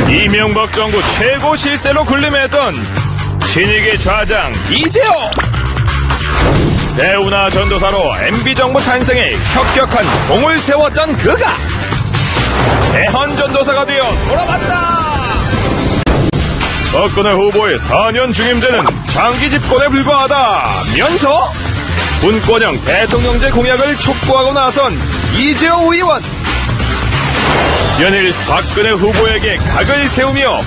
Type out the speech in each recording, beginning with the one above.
이명박 정부 최고 실세로 군림했던 신익의 좌장 이재호. 대우나 전도사로 MB정부 탄생에 혁혁한 공을 세웠던 그가 대헌전도사가 되어 돌아왔다. 박근혜 후보의 4년 중임제는 장기 집권에 불과하다면서 분권형 대통령제 공약을 촉구하고 나선 이재호 의원. 연일 박근혜 후보에게 각을 세우며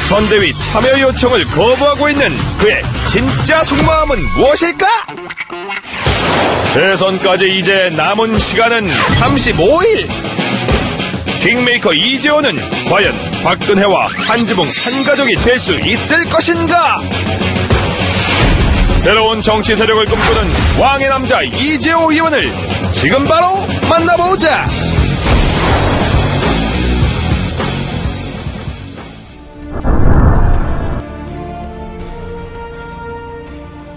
선대위 참여 요청을 거부하고 있는 그의 진짜 속마음은 무엇일까? 대선까지 이제 남은 시간은 35일. 킹메이커 이재호는 과연 박근혜와 한 지붕 한 가족이 될 수 있을 것인가? 새로운 정치 세력을 꿈꾸는 왕의 남자 이재호 의원을 지금 바로 만나보자.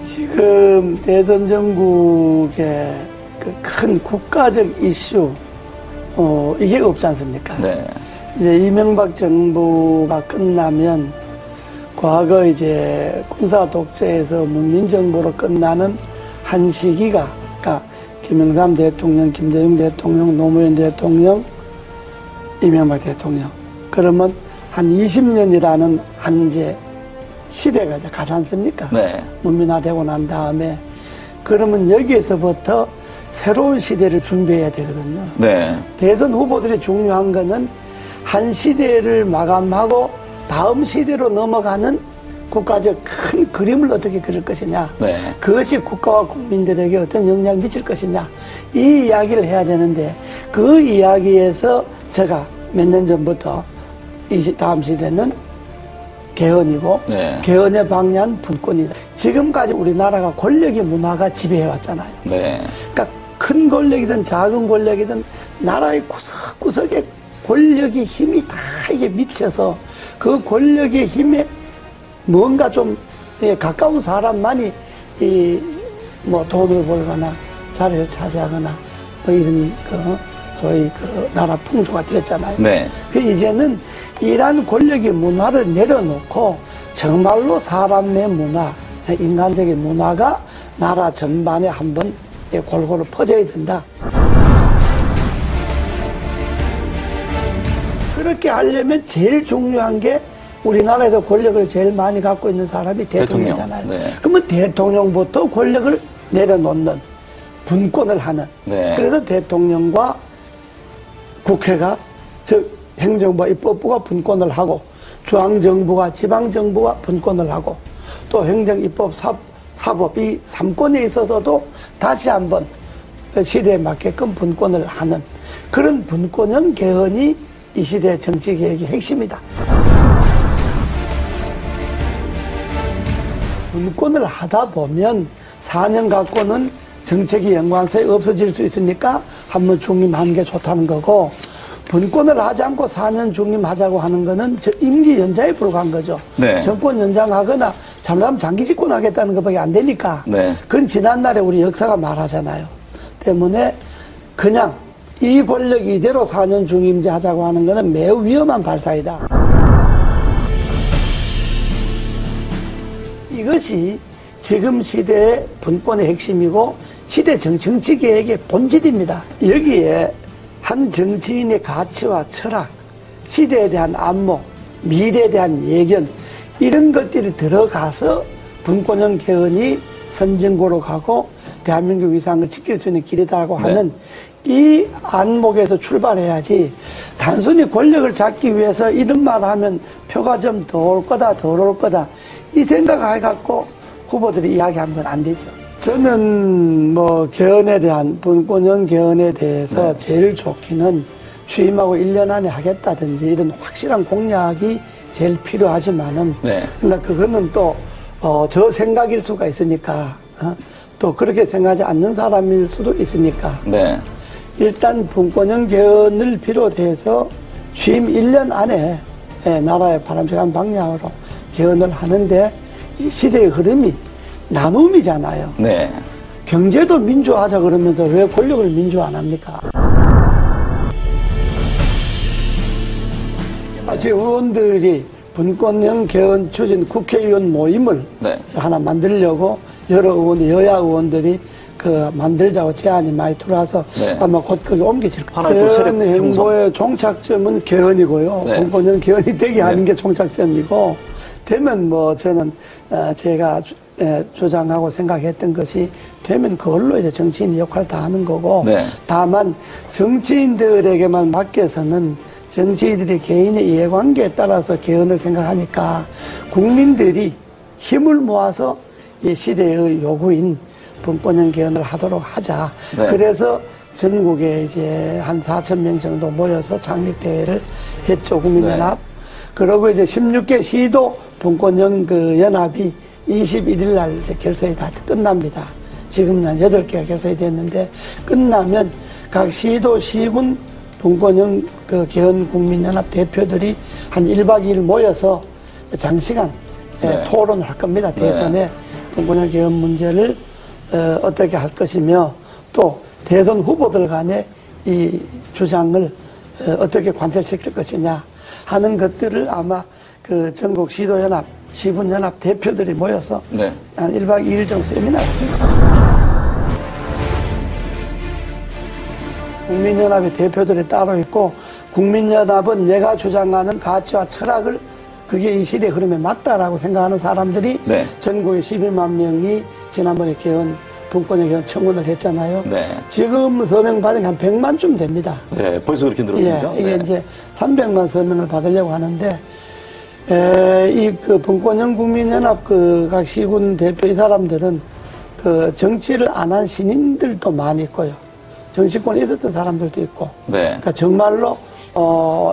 지금 대선 전국의 그 큰 국가적 이슈, 이게 없지 않습니까? 네. 이제 이명박 정부가 끝나면 과거 이제 군사 독재에서 문민정부로 끝나는 한 시기가, 그러니까 김영삼 대통령, 김대중 대통령, 노무현 대통령, 이명박 대통령. 그러면 한 20년이라는 한 이제 시대가 이제 가지 않습니까? 네. 문민화되고 난 다음에 그러면 여기에서부터 새로운 시대를 준비해야 되거든요. 네. 대선 후보들이 중요한 거는 한 시대를 마감하고 다음 시대로 넘어가는 국가적 큰 그림을 어떻게 그릴 것이냐. 네. 그것이 국가와 국민들에게 어떤 영향을 미칠 것이냐. 이 이야기를 해야 되는데 그 이야기에서 제가 몇 년 전부터 다음 시대는 개헌이고 네. 개헌의 방향은 분권이다. 지금까지 우리나라가 권력의 문화가 지배해왔잖아요. 네. 그러니까 큰 권력이든 작은 권력이든 나라의 구석구석에 권력의 힘이 다 이게 미쳐서 그 권력의 힘에 뭔가 좀 가까운 사람만이 뭐 돈을 벌거나 자리를 차지하거나 뭐 이런 소위 나라 풍조가 되었잖아요. 네. 이제는 이러한 권력의 문화를 내려놓고 정말로 사람의 문화, 인간적인 문화가 나라 전반에 한번 골고루 퍼져야 된다. 그렇게 하려면 제일 중요한 게 우리나라에서 권력을 제일 많이 갖고 있는 사람이 대통령이잖아요. 네. 그러면 대통령부터 권력을 내려놓는 분권을 하는. 네. 그래서 대통령과 국회가 즉 행정부와 입법부가 분권을 하고 중앙정부가 지방정부가 분권을 하고 또 행정, 입법, 사법 이 3권에 있어서도 다시 한번 시대에 맞게끔 분권을 하는 그런 분권형 개헌이 이 시대의 정치개혁의 핵심이다. 분권을 하다 보면 4년 갖고는 정책이 연관성이 없어질 수 있으니까 한번 중임하는 게 좋다는 거고 분권을 하지 않고 4년 중임하자고 하는 거는 임기 연장에 불과한 거죠. 네. 정권 연장하거나 잘못하면 장기 집권하겠다는 것밖에 안 되니까 네. 그건 지난날에 우리 역사가 말하잖아요. 때문에 그냥 이 권력 이대로 4년 중임제 하자고 하는 거는 매우 위험한 발상이다. 이것이 지금 시대의 분권의 핵심이고 시대 정치개혁의 본질입니다. 여기에 한 정치인의 가치와 철학, 시대에 대한 안목, 미래에 대한 예견 이런 것들이 들어가서 분권형 개헌이 선진국으로 가고 대한민국 위상을 지킬 수 있는 길이다라고 하는 이 안목에서 출발해야지 단순히 권력을 잡기 위해서 이런 말 하면 표가 좀 더 올 거다 덜 올 거다 이 생각 해갖고 후보들이 이야기하는 건 안 되죠. 저는 뭐 개헌에 대한 분권형 개헌에 대해서 제일 좋기는 취임하고 1년 안에 하겠다든지 이런 확실한 공약이 제일 필요하지만은 그러니까 그거는 또 저 생각일 수가 있으니까 또 그렇게 생각하지 않는 사람일 수도 있으니까 일단 분권형 개헌을 비롯해서 취임 1년 안에 나라의 바람직한 방향으로 개헌을 하는데 이 시대의 흐름이 나눔이잖아요. 경제도 민주화하자 그러면서 왜 권력을 민주화 안 합니까? 되겠네요. 지금 의원들이 분권형 개헌 추진 국회의원 모임을 네. 하나 만들려고 여러 의원, 여야 의원들이 만들자고 제안이 많이 들어와서 네. 아마 곧 거기 옮겨질 거예요. 하나의 또 세력 개헌 행보의 종착점은 개헌이고요. 네. 분권형 개헌이 되게 하는 네. 게 종착점이고, 되면 저는 제가 주장하고 생각했던 것이 되면 그걸로 이제 정치인 역할을 다 하는 거고, 네. 다만 정치인들에게만 맡겨서는 정치인들이 개인의 이해관계에 따라서 개헌을 생각하니까 국민들이 힘을 모아서 이 시대의 요구인 분권형 개헌을 하도록 하자. 네. 그래서 전국에 이제 한 4,000명 정도 모여서 창립대회를 했죠, 국민연합. 네. 그러고 이제 16개 시도 분권형 연합이 21일 날 이제 결성이 다 끝납니다. 지금은 한 8개가 결성이 됐는데, 끝나면 각 시도, 시군 분권형 개헌 국민연합 대표들이 한 1박 2일 모여서 장시간 네. 토론을 할 겁니다. 대선에 분권형 개헌 문제를 어떻게 할 것이며, 또 대선 후보들 간의 이 주장을 어떻게 관철시킬 것이냐 하는 것들을 아마 전국 시도연합, 시군연합 대표들이 모여서 네. 한 1박 2일 정도 세미나를 합니다. 국민연합의 대표들이 따로 있고, 국민연합은 내가 주장하는 가치와 철학을 그게 이 시대 흐름에 맞다라고 생각하는 사람들이 네. 전국에 11만 명이 지난번에 분권형 개헌 청원을 했잖아요. 네. 지금 서명 받은 게 한 100만쯤 됩니다. 네, 벌써 그렇게 늘었습니다. 이게 네. 이제 300만 서명을 받으려고 하는데, 분권형 국민연합 각 시군 대표 이 사람들은 정치를 안 한 신인들도 많이 있고요. 정치권에 있었던 사람들도 있고. 네. 그러니까 정말로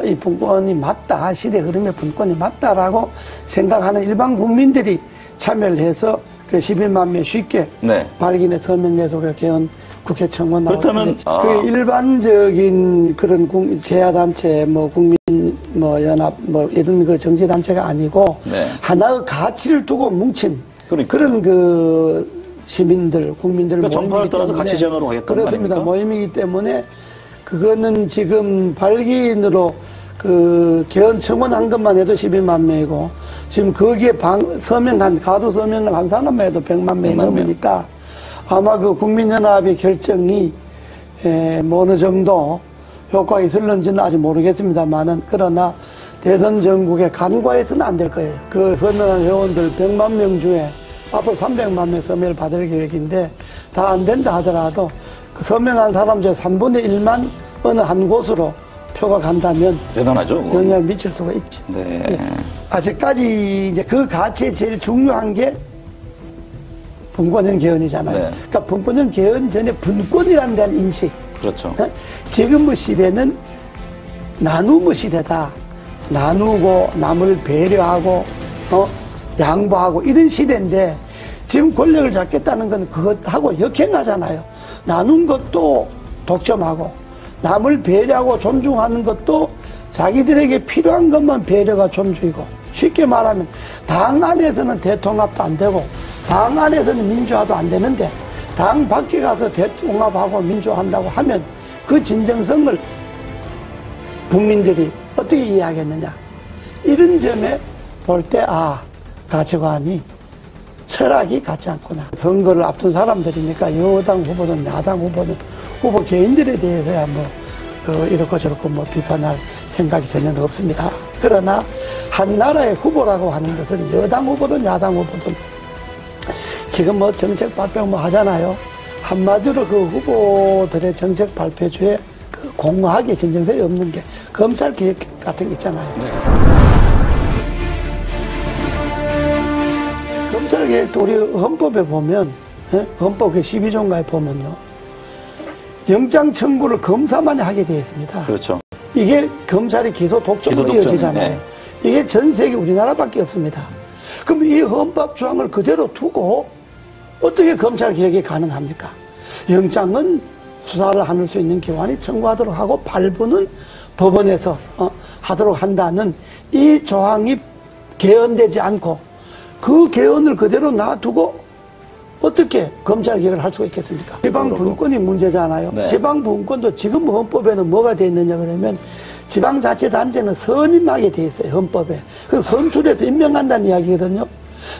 이 분권이 맞다, 시대 흐름의 분권이 맞다라고 생각하는 일반 국민들이 참여를 해서 11만 명 쉽게 네. 발기내 서명내서 개헌 국회 청원 나오고. 그렇다면, 그 일반적인 그런 제야단체, 국민, 연합, 이런 정치단체가 아니고, 네. 하나의 가치를 두고 뭉친 그러니까요. 그런 시민들, 국민들 그러니까 정파를 모임이기 떠나서 때문에 가치 제안으로 하겠다는 그렇습니다. 거 아닙니까? 모임이기 때문에 그거는 지금 발기인으로 개헌 청원한 것만 해도 12만 명이고, 지금 거기에 가두 서명을 한 사람만 해도 100만 명이 100만 명. 넘으니까 아마 국민연합의 결정이 어느 정도 효과가 있을는지는 아직 모르겠습니다만은, 그러나 대선 전국에 간과해서는 안 될 거예요. 서명한 회원들 100만 명 중에 앞으로 300만 명 서명을 받을 계획인데, 다 안 된다 하더라도 서명한 사람 중에 3분의 1만 어느 한 곳으로 표가 간다면 대단하죠. 그건. 영향을 미칠 수가 있죠. 네. 예. 아직까지 이제 그 가치에 제일 중요한 게 분권형 개헌이잖아요. 네. 그러니까 분권형 개헌 전에 분권이라는 데한 인식. 그렇죠. 지금의 시대는 나누의 시대다. 나누고 남을 배려하고 양보하고 이런 시대인데, 지금 권력을 잡겠다는 건 그것하고 역행하잖아요. 나눈 것도 독점하고 남을 배려하고 존중하는 것도 자기들에게 필요한 것만 배려가 존중이고, 쉽게 말하면 당 안에서는 대통합도 안 되고 당 안에서는 민주화도 안 되는데, 당 밖에 가서 대통합하고 민주화한다고 하면 그 진정성을 국민들이 어떻게 이해하겠느냐. 이런 점에 볼 때 가치관이, 철학이 같지 않구나. 선거를 앞둔 사람들이니까 여당 후보든 야당 후보든 후보 개인들에 대해서야 이렇고 저렇고 비판할 생각이 전혀 없습니다. 그러나 한 나라의 후보라고 하는 것은 여당 후보든 야당 후보든 지금 정책 발표 하잖아요. 한마디로 그 후보들의 정책 발표주에 공허하게 진정성이 없는 게 검찰 개혁 같은 게 있잖아요. 네. 검찰 개혁도 우리 헌법에 보면, 헌법 12조인가에 보면요, 영장 청구를 검사만이 하게 되어 있습니다. 그렇죠. 이게 검찰이 기소 독점으로 이어지잖아요. 네. 이게 전 세계 우리나라밖에 없습니다. 그럼 이 헌법 조항을 그대로 두고 어떻게 검찰 개혁이 가능합니까? 영장은 수사를 할 수 있는 기관이 청구하도록 하고 발부는 법원에서 하도록 한다는 이 조항이 개헌되지 않고 그 개헌을 그대로 놔두고 어떻게 검찰 개혁을 할 수가 있겠습니까? 지방분권이 문제잖아요. 네. 지방분권도 지금 헌법에는 뭐가 되어 있느냐 그러면 지방자치단체는 선임하게 돼 있어요, 헌법에. 그 선출해서 임명한다는 이야기거든요.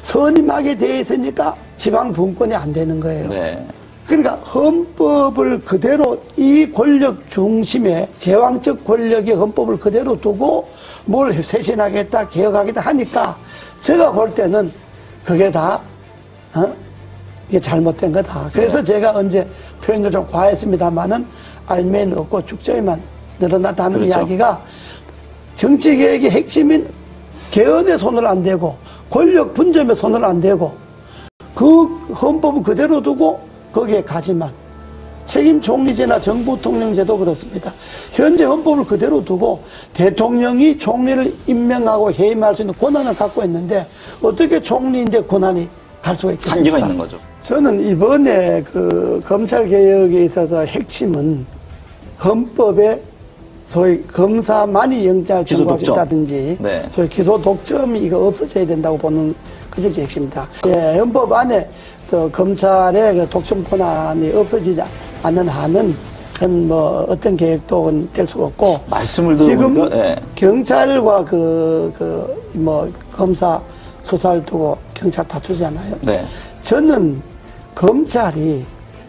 선임하게 돼 있으니까 지방 분권이 안 되는 거예요. 네. 그러니까 헌법을 그대로 이 권력 중심에 제왕적 권력의 헌법을 그대로 두고 뭘 쇄신하겠다, 개혁하겠다 하니까 제가 볼 때는 그게 다 이게 잘못된 거다. 그래서 제가 언제 표현을 좀 과했습니다만은 알면 없고 축제에만 늘어났다는 그렇죠. 이야기가 정치개혁의 핵심인 개헌에 손을 안 대고 권력 분점에 손을 안 대고 그 헌법을 그대로 두고 거기에 가지만 책임 총리제나 정부 통령제도 그렇습니다. 현재 헌법을 그대로 두고 대통령이 총리를 임명하고 해임할 수 있는 권한을 갖고 있는데 어떻게 총리인데 권한이 갈 수가 있겠습니까? 한계가 있는 거죠. 저는 이번에 그 검찰 개혁에 있어서 핵심은 헌법에 소위 검사만이 영장을 기소 청구할 수 독점. 있다든지 네. 소위 기소 독점이 이거 없어져야 된다고 보는 것이 핵심이다. 예, 헌법 안에서 검찰의 그 독점 권한이 없어지지 않는 한은 그건 뭐 어떤 계획도 될 수가 없고 말씀을 지금 들어보니까 예. 경찰과 뭐 검사 수사를 두고 경찰 다투잖아요. 네. 저는 검찰이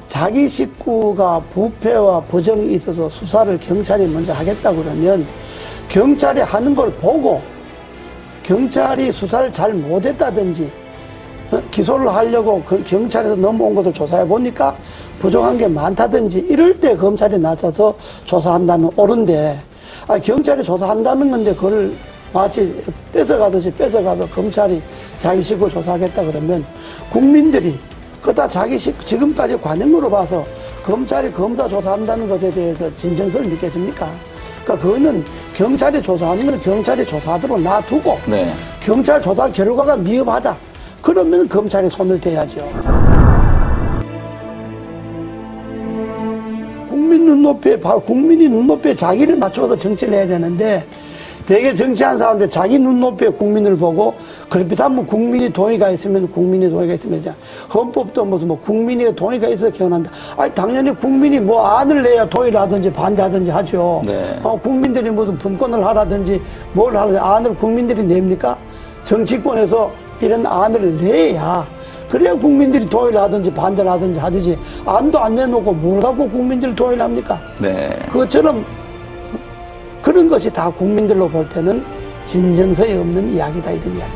자기 식구가 부패와 부정이 있어서 수사를 경찰이 먼저 하겠다 그러면 경찰이 하는 걸 보고 경찰이 수사를 잘 못했다든지 기소를 하려고 경찰에서 넘어온 것을 조사해 보니까 부족한 게 많다든지 이럴 때 검찰이 나서서 조사한다면 옳은데 경찰이 조사한다는 건데 그걸 마치 뺏어가듯이 뺏어가서 검찰이 자기 식구 조사하겠다 그러면 국민들이 그다 자기 식구 지금까지 관행으로 봐서 검찰이 검사 조사한다는 것에 대해서 진정성을 믿겠습니까? 그러니까 그거는 경찰이 조사하는 건 경찰이 조사하도록 놔두고 네. 경찰 조사 결과가 미흡하다. 그러면 검찰이 손을 대야죠. 국민이 눈높이에 자기를 맞춰서 정치를 해야 되는데 되게 정치한 사람들 자기 눈높이에 국민을 보고 그렇다면 국민이 동의가 있으면 헌법도 무슨 뭐 국민이 동의가 있어서 개헌한다. 아니 당연히 국민이 뭐 안을 내야 동의를 하든지 반대하든지 하죠. 네. 국민들이 무슨 분권을 하라든지 뭘 하든지 안을 국민들이 냅니까? 정치권에서 이런 안을 내야 그래야 국민들이 동의를 하든지 반대를 하든지 하듯이 안도 안 내놓고 뭘 갖고 국민들이 동의를 합니까? 네. 그것처럼 그런 것이 다 국민들로 볼 때는 진정성이 없는 이야기다 이런 이야기.